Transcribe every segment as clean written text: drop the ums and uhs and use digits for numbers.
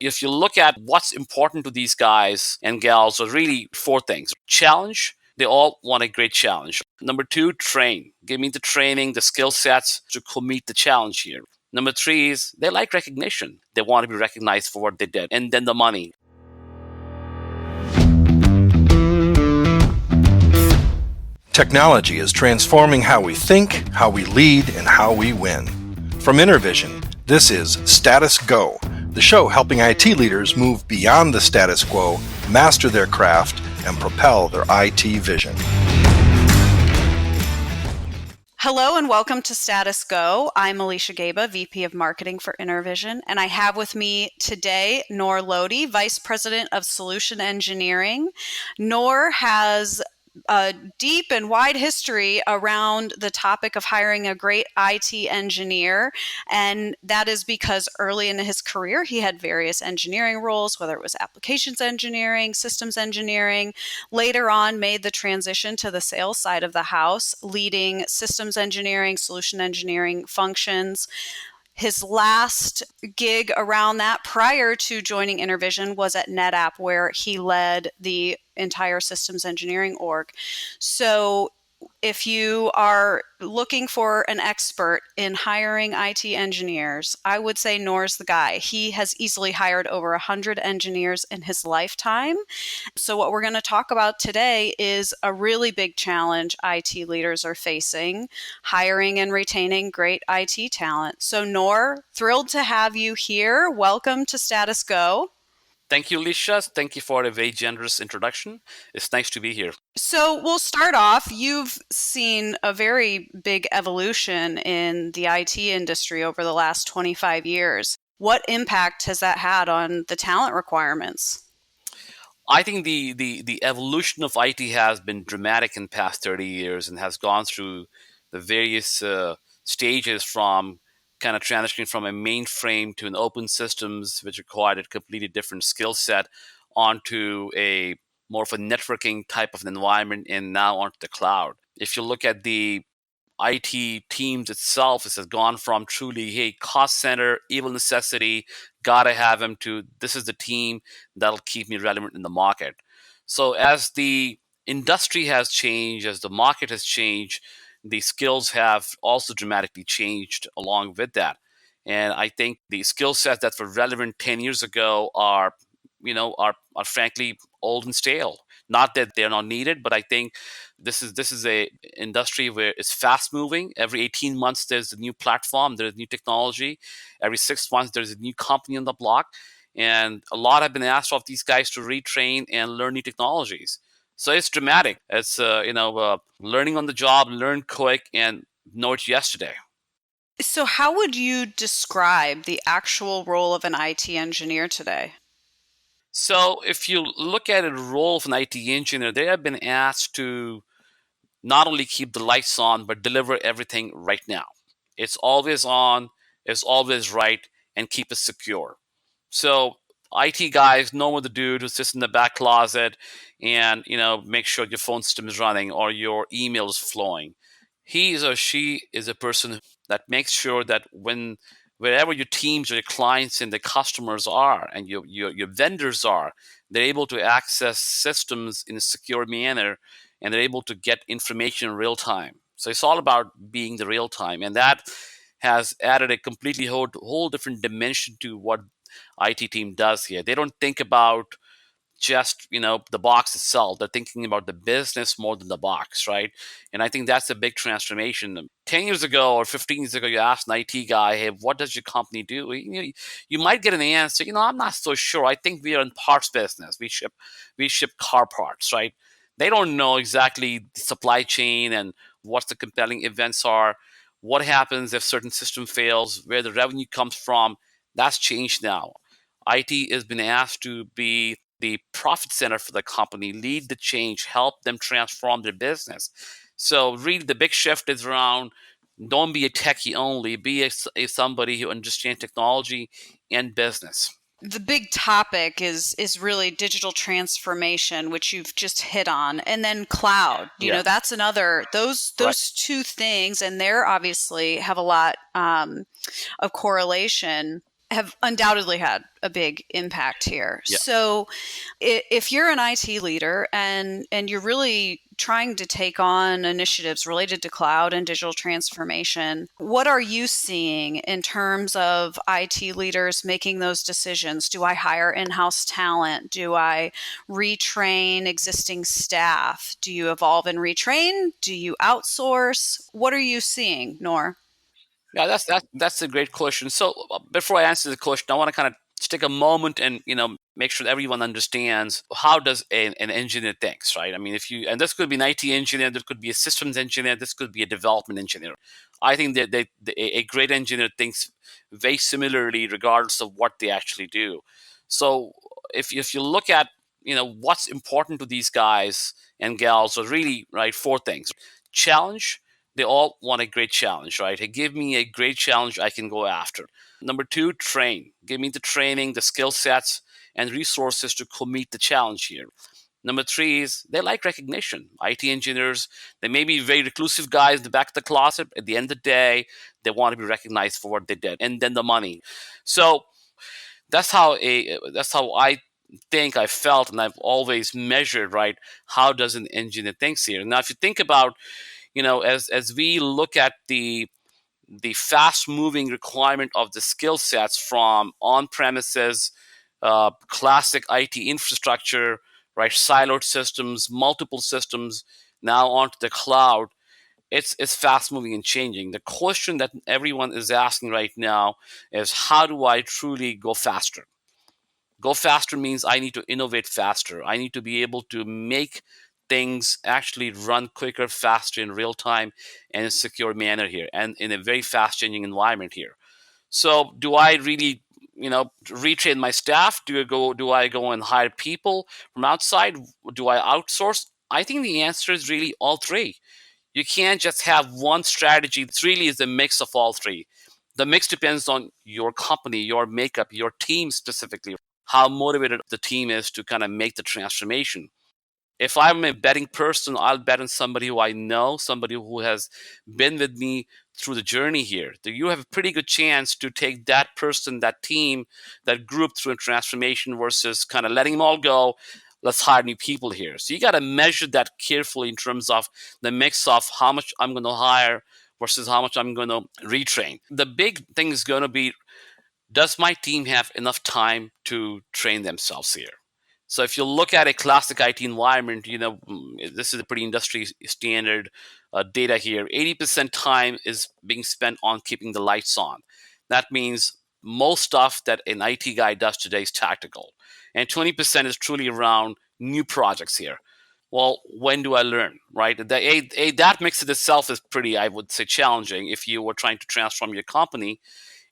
If you look at what's important to these guys and gals, are really four things. Challenge. They all want a great challenge. Number two, train. Give me the training, the skill sets to meet the challenge here. Number three is they like recognition. They want to be recognized for what they did. And then the money. Technology is transforming how we think, how we lead, and how we win. From Intervision, this is Status Go, the show helping IT leaders move beyond the status quo, master their craft, and propel their IT vision. Hello and welcome to Status Go. I'm Alicia Gaba, VP of Marketing for Intervision, and I have with me today Noor Lodi, Vice President of Solution Engineering. Noor has a deep and wide history around the topic of hiring a great IT engineer, and that is because early in his career he had various engineering roles, whether it was applications engineering, systems engineering. Later on made the transition to the sales side of the house, leading systems engineering, solution engineering functions. His last gig around that prior to joining Intervision was at NetApp, where he led the entire systems engineering org. So if you are looking for an expert in hiring IT engineers, I would say Noor's the guy. He has easily hired over 100 engineers in his lifetime. So what we're going to talk about today is a really big challenge IT leaders are facing, hiring and retaining great IT talent. So Noor, thrilled to have you here. Welcome to Status Go. Thank you, Alicia. Thank you for a very generous introduction. It's nice to be here. So we'll start off. You've seen a very big evolution in the IT industry over the last 25 years. What impact has that had on the talent requirements? I think the evolution of IT has been dramatic in the past 30 years and has gone through the various stages from kind of transitioning from a mainframe to an open systems, which required a completely different skill set, onto a more of a networking type of an environment, and now onto the cloud. If you look at the IT teams itself, it has gone from truly, hey, cost center, evil necessity, gotta have them, to this is the team that'll keep me relevant in the market. So as the industry has changed, as the market has changed, the skills have also dramatically changed along with that. And I think the skill sets that were relevant 10 years ago are, are frankly old and stale. Not that they're not needed, but I think this is a industry where it's fast moving. Every 18 months there's a new platform, there's new technology. Every 6 months there's a new company on the block, and a lot have been asked of these guys to retrain and learn new technologies. So it's dramatic. It's learning on the job, learn quick, and know it yesterday. So how would you describe the actual role of an IT engineer today? So if you look at the role of an IT engineer, they have been asked to not only keep the lights on, but deliver everything right now. It's always on, it's always right, and keep it secure. So IT guys know what to do to sit in the back closet and make sure your phone system is running or your email is flowing. He or she is a person that makes sure that wherever your teams or your clients and the customers are and your vendors are, they're able to access systems in a secure manner, and they're able to get information in real time. So it's all about being the real time, and that has added a completely whole different dimension to what IT team does here. They don't think about just the box itself. They're thinking about the business more than the box, right? And I think that's a big transformation. 10 years ago or 15 years ago, you asked an IT guy, hey, what does your company do? You might get an answer, I'm not so sure. I think we are in parts business. We ship car parts, right? They don't know exactly the supply chain and what the compelling events are, what happens if certain system fails, where the revenue comes from. That's changed now. IT has been asked to be the profit center for the company, lead the change, help them transform their business. So really the big shift is around, don't be a techie only, be a somebody who understands technology and business. The big topic is really digital transformation, which you've just hit on, and then cloud. Yeah. That's another, those Right. two things, and they're obviously have a lot of correlation. have undoubtedly had a big impact here. Yeah. So if you're an IT leader and you're really trying to take on initiatives related to cloud and digital transformation, what are you seeing in terms of IT leaders making those decisions? Do I hire in-house talent? Do I retrain existing staff? Do you evolve and retrain? Do you outsource? What are you seeing, Nor? Yeah, that's a great question. So before I answer the question, I want to kind of take a moment and make sure that everyone understands how does an engineer thinks, right? I mean, if you and this could be an IT engineer, this could be a systems engineer, this could be a development engineer. I think that a great engineer thinks very similarly, regardless of what they actually do. So if you look at what's important to these guys and gals, are really right four things: challenge. They all want a great challenge, right? Hey, give me a great challenge I can go after. Number two, train. Give me the training, the skill sets, and resources to meet the challenge here. Number three is they like recognition. IT engineers, they may be very reclusive guys in the back of the closet. At the end of the day, they want to be recognized for what they did. And then the money. So that's how I think I felt, and I've always measured, right? How does an engineer thinks here? Now, if you think about as we look at the fast moving requirement of the skill sets from on premises, classic IT infrastructure, right, siloed systems, multiple systems, now onto the cloud. It's fast moving and changing. The question that everyone is asking right now is, how do I truly go faster? Go faster means I need to innovate faster. I need to be able to make things actually run quicker, faster in real time and in a secure manner here, and in a very fast changing environment here. So do I really, retrain my staff? Do I go and hire people from outside? Do I outsource? I think the answer is really all three. You can't just have one strategy. It really is a mix of all three. The mix depends on your company, your makeup, your team specifically, how motivated the team is to kind of make the transformation. If I'm a betting person, I'll bet on somebody who I know, somebody who has been with me through the journey here. You have a pretty good chance to take that person, that team, that group through a transformation versus kind of letting them all go. Let's hire new people here. So you got to measure that carefully in terms of the mix of how much I'm going to hire versus how much I'm going to retrain. The big thing is going to be, does my team have enough time to train themselves here? So if you look at a classic IT environment, this is a pretty industry standard data here. 80% time is being spent on keeping the lights on. That means most stuff that an IT guy does today is tactical. And 20% is truly around new projects here. Well, when do I learn, right? That mix it itself is pretty, I would say, challenging if you were trying to transform your company.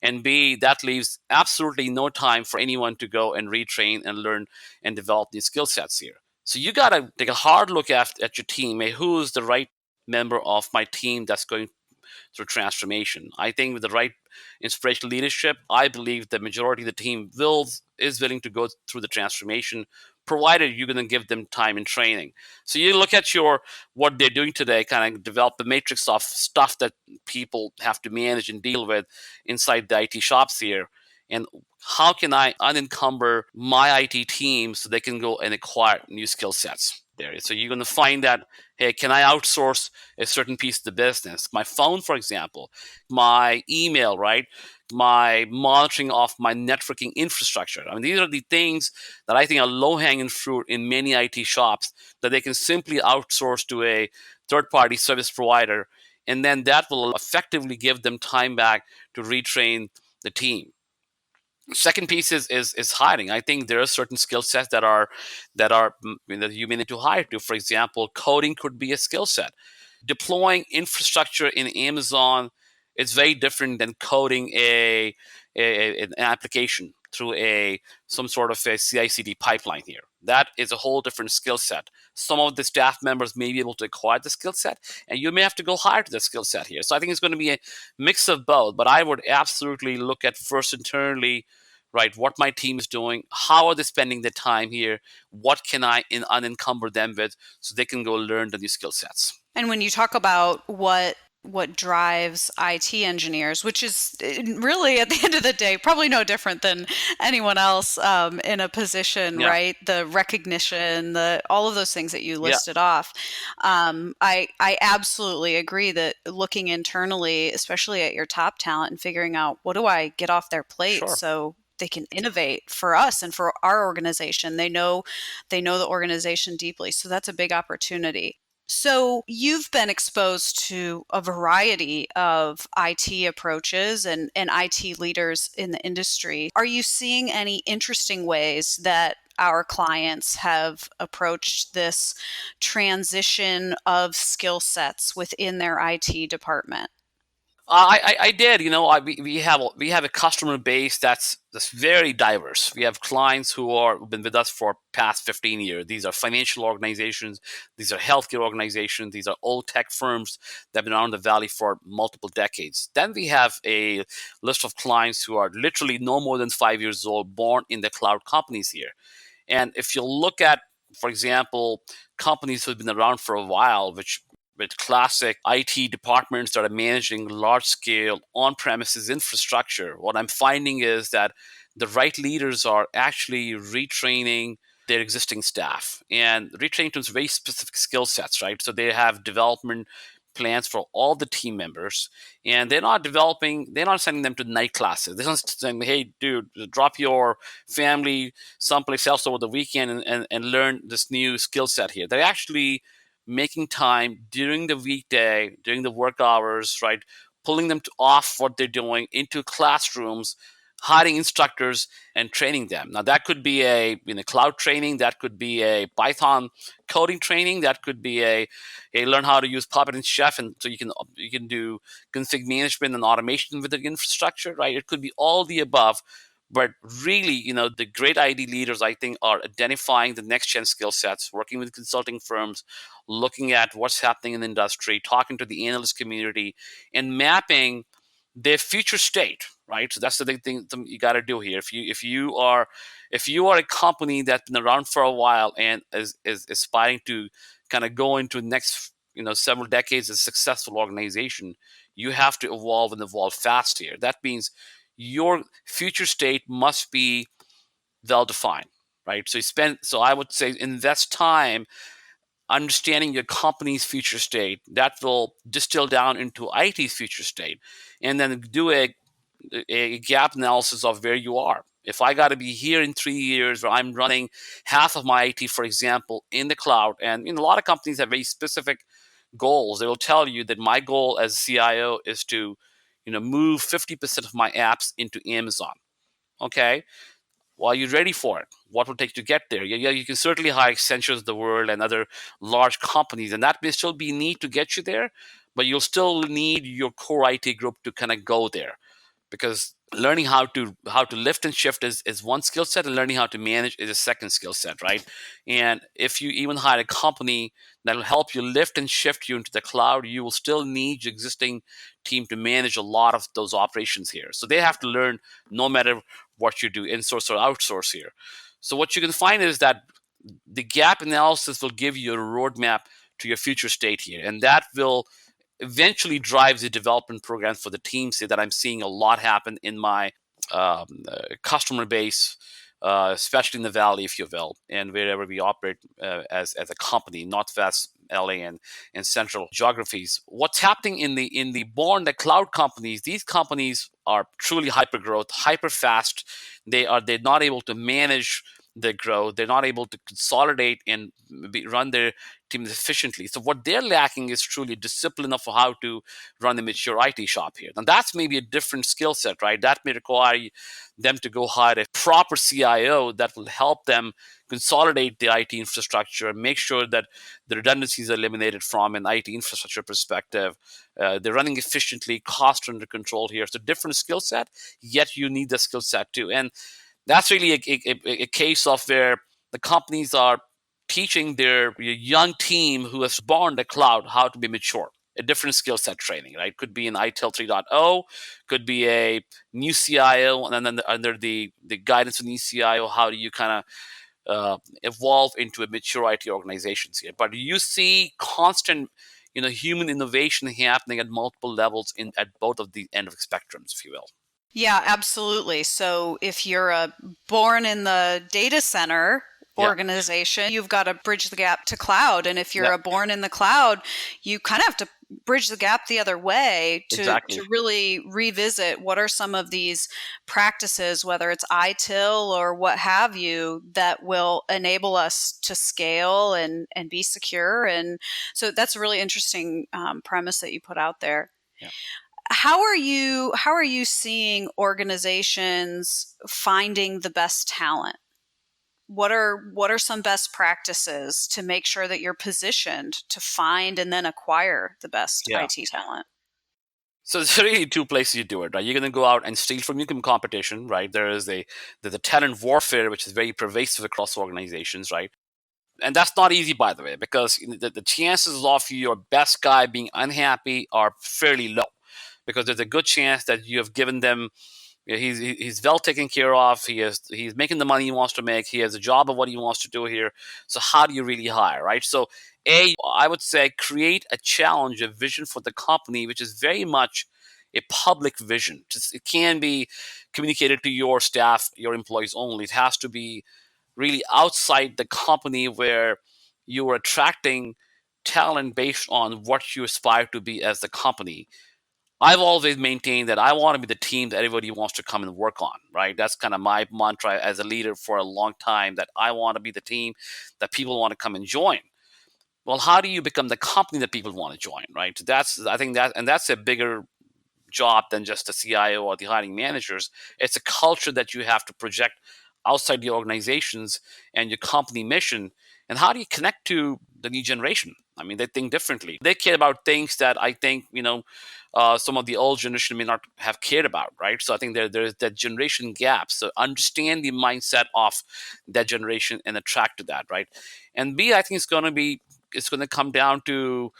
And B, that leaves absolutely no time for anyone to go and retrain and learn and develop these skill sets here. So you got to take a hard look at your team. Hey, who is the right member of my team that's going through transformation? I think with the right inspirational leadership, I believe the majority of the team is willing to go through the transformation, provided you're going to give them time and training. So you look at what they're doing today, kind of develop the matrix of stuff that people have to manage and deal with inside the IT shops here. And how can I unencumber my IT team so they can go and acquire new skill sets there? So you're going to find that, hey, can I outsource a certain piece of the business? My phone, for example, my email, right? My monitoring of my networking infrastructure. I mean, these are the things that I think are low-hanging fruit in many IT shops that they can simply outsource to a third-party service provider, and then that will effectively give them time back to retrain the team. Second piece is hiring. I think there are certain skill sets that you may need to hire to. For example, coding could be a skill set. Deploying infrastructure in Amazon is very different than coding an application through some sort of a CI/CD pipeline here. That is a whole different skill set. Some of the staff members may be able to acquire the skill set, and you may have to go hire to the skill set here. So I think it's going to be a mix of both. But I would absolutely look at first internally, right, what my team is doing, how are they spending their time here, what can I unencumber them with so they can go learn the new skill sets. And when you talk about what what drives IT engineers, which is really at the end of the day probably no different than anyone else in a position, Yeah. right? The recognition, the all of those things that you Yeah. listed off. I absolutely agree that looking internally, especially at your top talent, and figuring out what do I get off their plate Sure. so they can innovate for us and for our organization. They know the organization deeply, so that's a big opportunity. So, you've been exposed to a variety of IT approaches and IT leaders in the industry. Are you seeing any interesting ways that our clients have approached this transition of skill sets within their IT department? I did. We have a customer base that's very diverse. We have clients who've been with us for past 15 years. These are financial organizations, these are healthcare organizations, these are old tech firms that have been around the valley for multiple decades. Then we have a list of clients who are literally no more than 5 years old, born in the cloud companies here. And if you look at, for example, companies who've been around for a while, which with classic IT departments that are managing large scale on premises infrastructure, what I'm finding is that the right leaders are actually retraining their existing staff and retraining to very specific skill sets, right? So they have development plans for all the team members, and they're not sending them to night classes. They're not saying, hey, dude, drop your family someplace else over the weekend and learn this new skill set here. They're actually making time during the weekday, during the work hours, right? Pulling them off what they're doing into classrooms, hiring instructors and training them. Now that could be a cloud training, that could be a Python coding training, that could be a learn how to use Puppet and Chef, and so you can do config management and automation with the infrastructure, right? It could be all the above. But really, the great ID leaders, I think, are identifying the next gen skill sets, working with consulting firms, looking at what's happening in the industry, talking to the analyst community, and mapping their future state. Right, so that's the big thing you got to do here. If you are a company that's been around for a while and is aspiring to kind of go into the next several decades as a successful organization, you have to evolve and evolve fast here. That means your future state must be well defined, right? So I would say invest time understanding your company's future state. That will distill down into IT's future state, and then do a gap analysis of where you are. If I got to be here in 3 years, where I'm running half of my IT, for example, in the cloud, and a lot of companies have very specific goals. They will tell you that my goal as CIO is to, move 50% of my apps into Amazon. Okay, well, are you ready for it? What will it take to get there? Yeah, you can certainly hire Accentures of the world and other large companies, and that may still be need to get you there, but you'll still need your core IT group to kind of go there, because learning how to lift and shift is one skill set, and learning how to manage is a second skill set, right? And if you even hire a company that will help you lift and shift you into the cloud, you will still need your existing team to manage a lot of those operations here. So they have to learn no matter what you do, insource or outsource here. So what you can find is that the gap analysis will give you a roadmap to your future state here, and that will eventually drives the development program for the team. Say that I'm seeing a lot happen in my customer base, especially in the valley, if you will, and wherever we operate as a company, Northwest LA and central geographies. What's happening in the born the cloud companies? These companies are truly hyper growth, hyper fast. They're not able to manage their growth. They're not able to consolidate and run their teams efficiently. So what they're lacking is truly discipline of how to run a mature IT shop here. And that's maybe a different skill set, right? That may require them to go hire a proper CIO that will help them consolidate the IT infrastructure and make sure that the redundancies are eliminated from an IT infrastructure perspective. They're running efficiently, costs are under control here. So different skill set, yet you need the skill set too. And that's really a case of where the companies are teaching their young team who has born the cloud how to be mature. A different skill set training, right? Could be an ITIL 3.0, could be a new CIO, and then under the guidance of the new CIO, how do you kind of evolve into a mature IT organizations here? But you see constant, human innovation happening at multiple levels at both of the end of the spectrums, if you will. Yeah, absolutely. So if you're born in the data center Yeah. organization, you've got to bridge the gap to cloud. And if you're Yeah. a born in the cloud, you kind of have to bridge the gap the other way Exactly. to really revisit what are some of these practices, whether it's ITIL or what have you, that will enable us to scale and be secure. And so that's a really interesting premise that you put out there. Yeah. How are you seeing organizations finding the best talent? What are some best practices to make sure that you're positioned to find and then acquire the best Yeah. IT talent? So there's really two places you do it, right? You're going to go out and steal from your competition, right? There's the talent warfare, which is very pervasive across organizations, right? And that's not easy, by the way, because the chances of your best guy being unhappy are fairly low, because there's a good chance that you have given them. He's well taken care of. He's making the money he wants to make. He has a job of what he wants to do here. So how do you really hire, right? So I would say create a challenge, a vision for the company, which is very much a public vision. It can be communicated to your staff, your employees only. It has to be really outside the company, where you are attracting talent based on what you aspire to be as the company. I've always maintained that I want to be the team that everybody wants to come and work on, right? That's kind of my mantra as a leader for a long time, that I want to be the team that people want to come and join. Well, how do you become the company that people want to join, right? That's a bigger job than just the CIO or the hiring managers. It's a culture that you have to project outside the organizations and your company mission. And how do you connect to the new generation? I mean, they think differently. They care about things that I think, some of the old generation may not have cared about, right? So I think there's that generation gap. So understand the mindset of that generation and attract to that, right? And B, I think it's going to come down to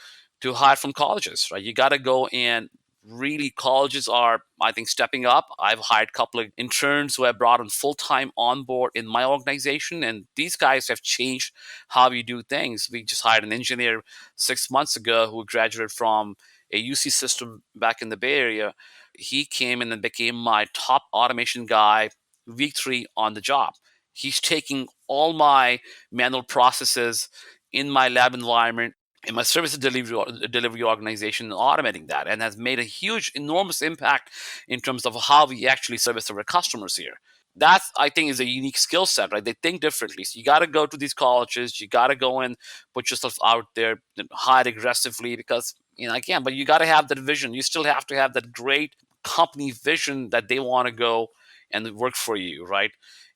hire from colleges, right? You got to go and really, colleges are, I think, stepping up. I've hired a couple of interns who I brought on full-time on board in my organization, and these guys have changed how we do things. We just hired an engineer 6 months ago who graduated from a UC system back in the Bay Area. He came in and became my top automation guy week 3 on the job. He's taking all my manual processes in my lab environment, in my service delivery organization, and automating that, and has made a huge, enormous impact in terms of how we actually service our customers here. That, I think, is a unique skill set, right? They think differently. So you got to go to these colleges, you got to go and put yourself out there, hire aggressively, because again, but you got to have that vision. You still have to have that great company vision that they want to go and work for you, right?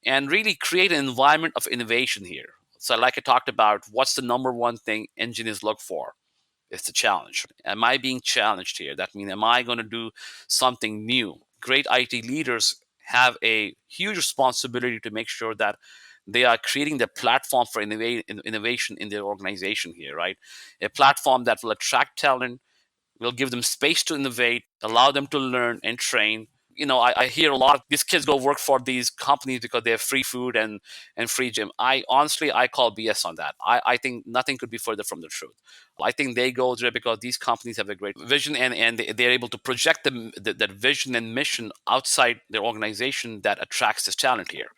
And really create an environment of innovation here. So, like I talked about, what's the number one thing engineers look for? It's the challenge. Am I being challenged here? That means, am I going to do something new? Great IT leaders have a huge responsibility to make sure that they are creating the platform for innovation in their organization here, right? A platform that will attract talent, will give them space to innovate, allow them to learn and train. I hear a lot of these kids go work for these companies because they have free food and free gym. I call BS on that. I think nothing could be further from the truth. I think they go there because these companies have a great vision, and they're able to project that vision and mission outside their organization that attracts this talent here.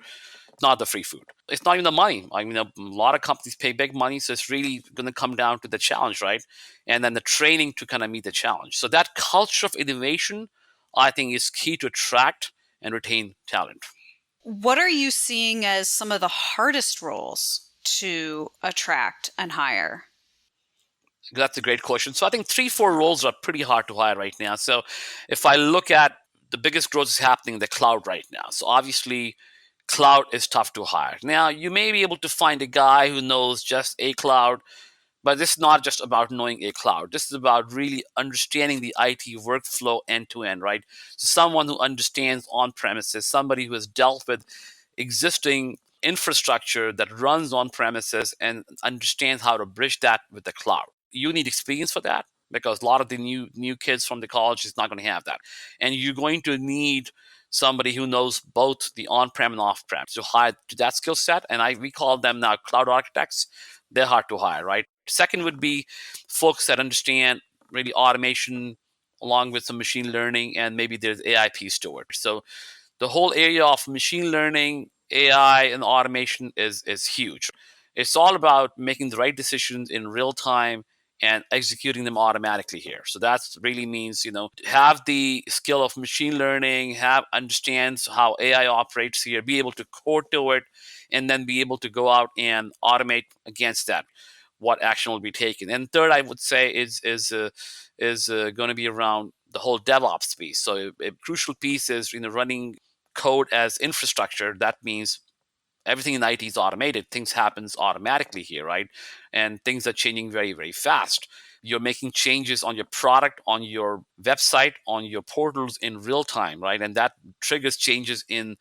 Not the free food. It's not even the money. I mean, a lot of companies pay big money, so it's really going to come down to the challenge, right? And then the training to kind of meet the challenge. So that culture of innovation, I think, is key to attract and retain talent. What are you seeing as some of the hardest roles to attract and hire? That's a great question. So I think 3-4 roles are pretty hard to hire right now. So if I look at the biggest growth is happening in the cloud right now. So obviously, cloud is tough to hire. Now, you may be able to find a guy who knows just a cloud, but this is not just about knowing a cloud. This is about really understanding the IT workflow end to end, right? So someone who understands on premises, somebody who has dealt with existing infrastructure that runs on premises and understands how to bridge that with the cloud. You need experience for that, because a lot of the new kids from the college is not going to have that. And you're going to need somebody who knows both the on-prem and off-prem to hire to that skill set. And we call them now cloud architects. They're hard to hire, right? Second would be folks that understand really automation along with some machine learning, and maybe there's AI piece to it. So the whole area of machine learning, AI, and automation is huge. It's all about making the right decisions in real time and executing them automatically here. So that really means, have the skill of machine learning, understands how AI operates here, be able to code to it, and then be able to go out and automate against that, what action will be taken. And third, I would say is going to be around the whole DevOps piece. So a crucial piece is running code as infrastructure. That means everything in IT is automated. Things happens automatically here, right? And things are changing very, very fast. You're making changes on your product, on your website, on your portals in real time, right? And that triggers changes in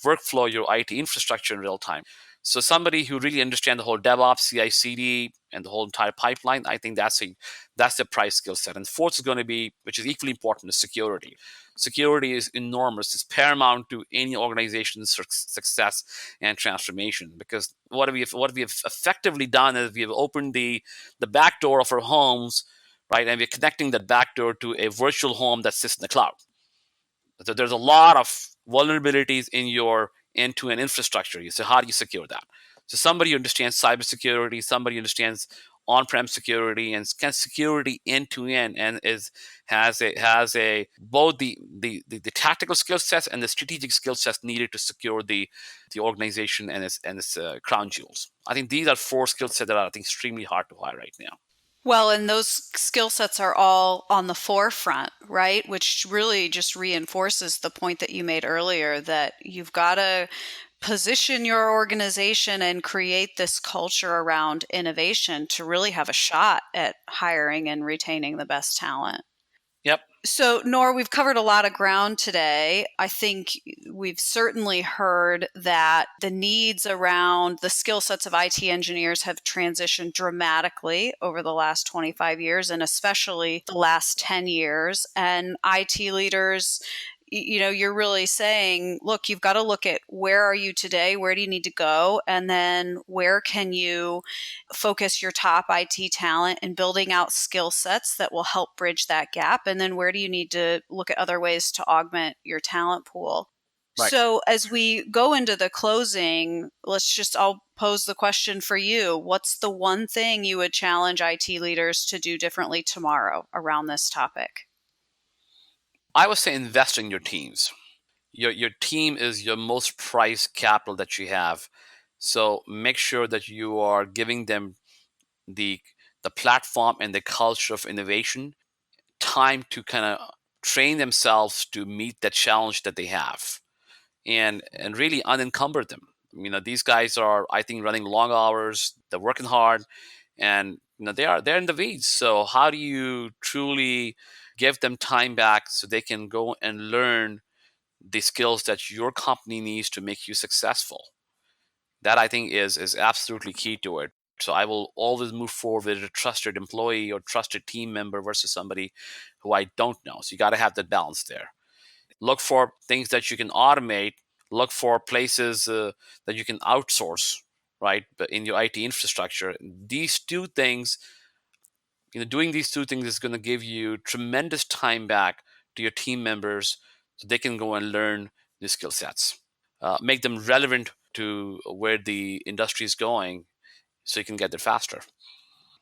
workflow, your IT infrastructure in real time. So somebody who really understands the whole DevOps, CI/CD, and the whole entire pipeline, I think that's the price skill set. And fourth is going to be, which is equally important, is security. Security is enormous. It's paramount to any organization's success and transformation. Because what we have effectively done is we have opened the back door of our homes, right, and we're connecting that back door to a virtual home that sits in the cloud. So there's a lot of vulnerabilities in your end-to-end infrastructure. So how do you secure that? So somebody who understands cybersecurity, somebody who understands on-prem security and can security end-to-end, and has both the tactical skill sets and the strategic skill sets needed to secure the organization and its crown jewels. I think these are four skill sets that are, I think, extremely hard to hire right now. Well, and those skill sets are all on the forefront, right? Which really just reinforces the point that you made earlier, that you've got to position your organization and create this culture around innovation to really have a shot at hiring and retaining the best talent. Yep. So, Noor, we've covered a lot of ground today. I think we've certainly heard that the needs around the skill sets of IT engineers have transitioned dramatically over the last 25 years, and especially the last 10 years. And IT leaders, you're really saying, look, you've got to look at where are you today? Where do you need to go? And then where can you focus your top IT talent in building out skill sets that will help bridge that gap? And then where do you need to look at other ways to augment your talent pool? Right. So as we go into the closing, I'll pose the question for you. What's the one thing you would challenge IT leaders to do differently tomorrow around this topic? I would say invest in your teams. Your team is your most prized capital that you have. So make sure that you are giving them the platform and the culture of innovation, time to kind of train themselves to meet the challenge that they have, and really unencumber them. These guys are, I think, running long hours. They're working hard, and they're in the weeds. So how do you truly give them time back so they can go and learn the skills that your company needs to make you successful? That, I think, is absolutely key to it. So I will always move forward with a trusted employee or trusted team member versus somebody who I don't know. So you got to have that balance there. Look for things that you can automate. Look for places that you can outsource, right? But in your IT infrastructure, these two things, doing these two things is going to give you tremendous time back to your team members so they can go and learn the skill sets. Make them relevant to where the industry is going so you can get there faster.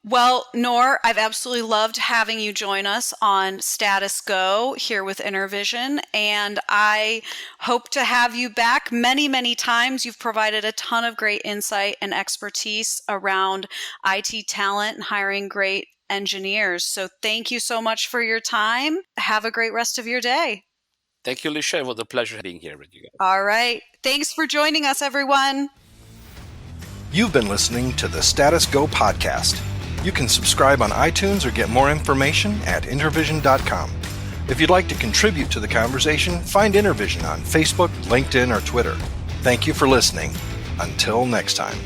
Well, Noor, I've absolutely loved having you join us on Status Go here with Intervision, and I hope to have you back many, many times. You've provided a ton of great insight and expertise around IT talent and hiring great engineers. So thank you so much for your time. Have a great rest of your day. Thank you, Alicia. It was a pleasure being here with you guys. All right. Thanks for joining us, everyone. You've been listening to the Status Go podcast. You can subscribe on iTunes or get more information at intervision.com. If you'd like to contribute to the conversation, find Intervision on Facebook, LinkedIn, or Twitter. Thank you for listening. Until next time.